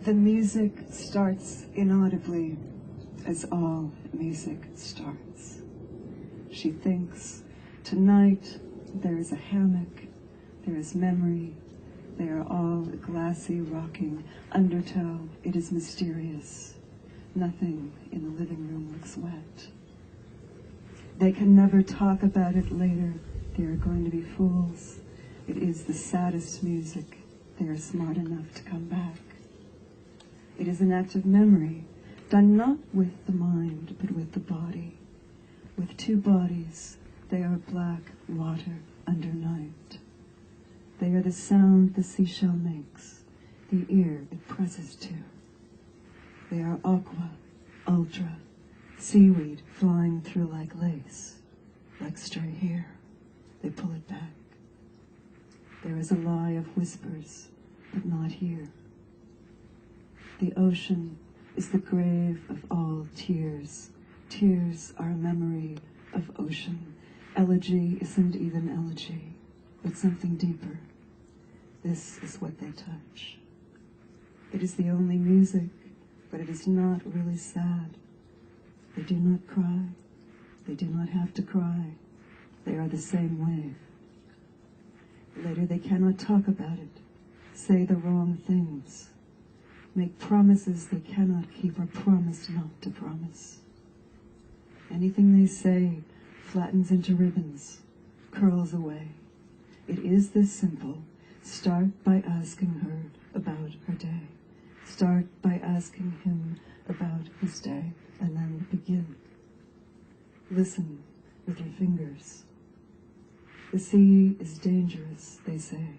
The music starts inaudibly, as all music starts. She thinks, tonight there is a hammock, there is memory, they are all a glassy, rocking undertow. It is mysterious. Nothing in the living room looks wet. They can never talk about it later. They are going to be fools. It is the saddest music. They are smart enough to come back. It is an act of memory, done not with the mind, but with the body. With two bodies, they are black water under night. They are the sound the seashell makes, the ear it presses to. They are aqua, ultra, seaweed flying through like lace, like stray hair. They pull it back. There is a lie of whispers, but not here. The ocean is the grave of all tears. Tears are a memory of ocean. Elegy isn't even elegy, but something deeper. This is what they touch. It is the only music, but it is not really sad. They do not cry. They do not have to cry. They are the same wave. Later they cannot talk about it, say the wrong things, make promises they cannot keep or promise not to promise. Anything they say flattens into ribbons, curls away. It is this simple. Start by asking her about her day. Start by asking him about his day, and then begin. Listen with your fingers. The sea is dangerous, they say,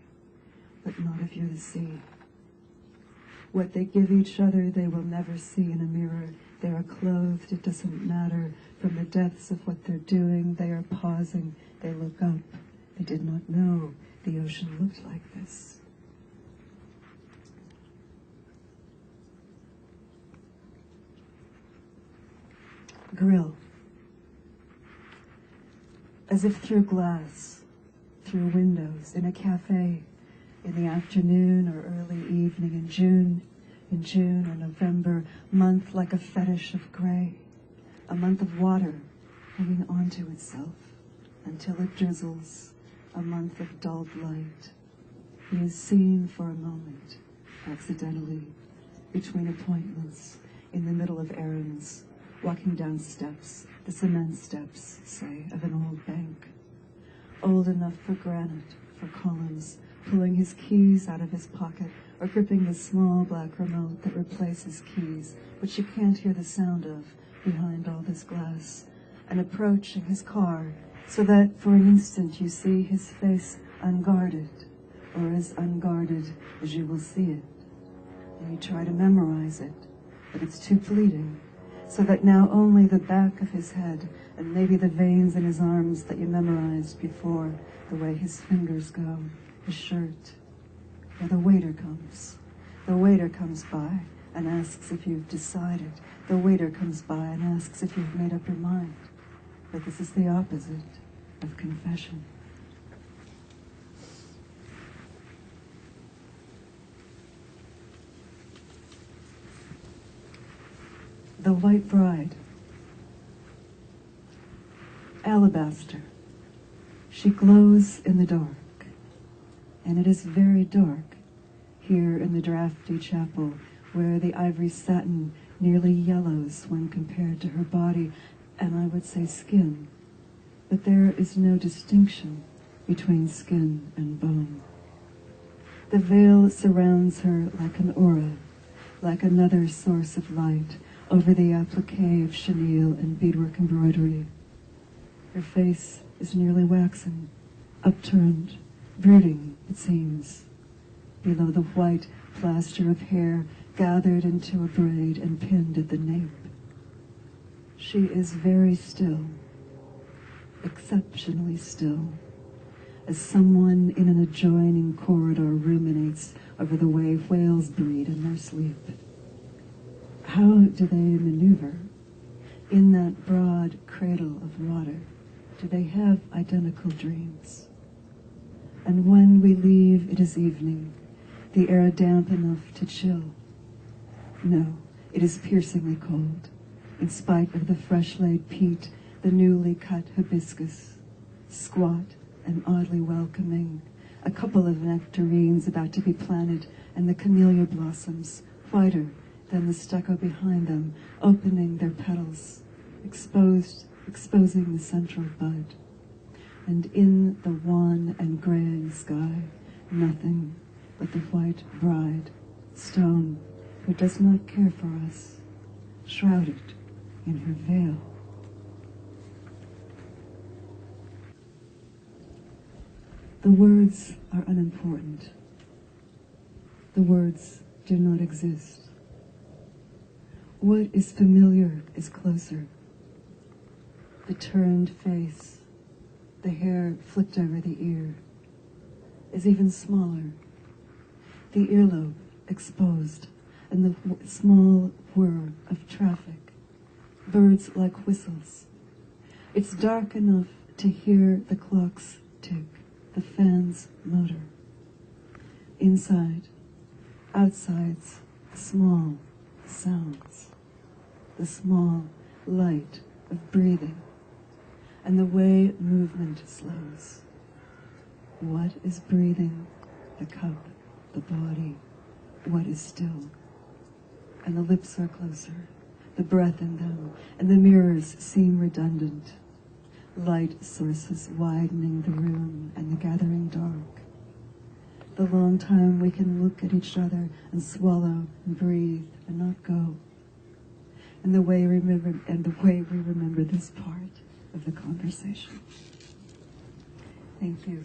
but not if you're the sea. What they give each other they will never see in a mirror. They are clothed, it doesn't matter. From the depths of what they're doing, they are pausing, they look up. They did not know the ocean looked like this. Grill. As if through glass, through windows, in a cafe, in the afternoon or early evening in June or November, month like a fetish of gray, a month of water hanging onto itself until it drizzles, a month of dulled light. He is seen for a moment, accidentally, between appointments, in the middle of errands, walking down steps, the cement steps, say, of an old bank. Old enough for granite, for columns, pulling his keys out of his pocket, or gripping the small black remote that replaces keys, which you can't hear the sound of behind all this glass, and approaching his car, so that for an instant you see his face unguarded, or as unguarded as you will see it. And you try to memorize it, but it's too fleeting, so that now only the back of his head and maybe the veins in his arms that you memorized before, the way his fingers go, his shirt. Or the waiter comes. The waiter comes by and asks if you've decided. The waiter comes by and asks if you've made up your mind. But this is the opposite of confession. The White Bride. Alabaster. She glows in the dark, and it is very dark here in the drafty chapel where the ivory satin nearly yellows when compared to her body, and I would say skin, but there is no distinction between skin and bone. The veil surrounds her like an aura, like another source of light over the applique of chenille and beadwork embroidery. Her face is nearly waxen, upturned, brooding, it seems, below the white plaster of hair gathered into a braid and pinned at the nape. She is very still, exceptionally still, as someone in an adjoining corridor ruminates over the way whales breed in their sleep. How do they maneuver in that broad cradle of water? Do they have identical dreams? And when we leave, it is evening, the air damp enough to chill. No, it is piercingly cold, in spite of the fresh-laid peat, the newly cut hibiscus, squat and oddly welcoming, a couple of nectarines about to be planted, and the camellia blossoms, whiter than the stucco behind them, opening their petals, exposing the central bud. And in the wan and graying sky, nothing but the white bride, stone, who does not care for us, shrouded in her veil. The words are unimportant. The words do not exist. What is familiar is closer. The turned face, the hair flicked over the ear, is even smaller. The earlobe exposed, and the small whir of traffic, birds like whistles. It's dark enough to hear the clocks tick, the fan's motor. Inside, outside's small sounds, the small light of breathing, and the way movement slows. What is breathing? The cup, the body, what is still? And the lips are closer, the breath in them, and the mirrors seem redundant. Light sources widening the room and the gathering dark. The long time we can look at each other and swallow and breathe and not go. And the way we remember this part of the conversation. Thank you.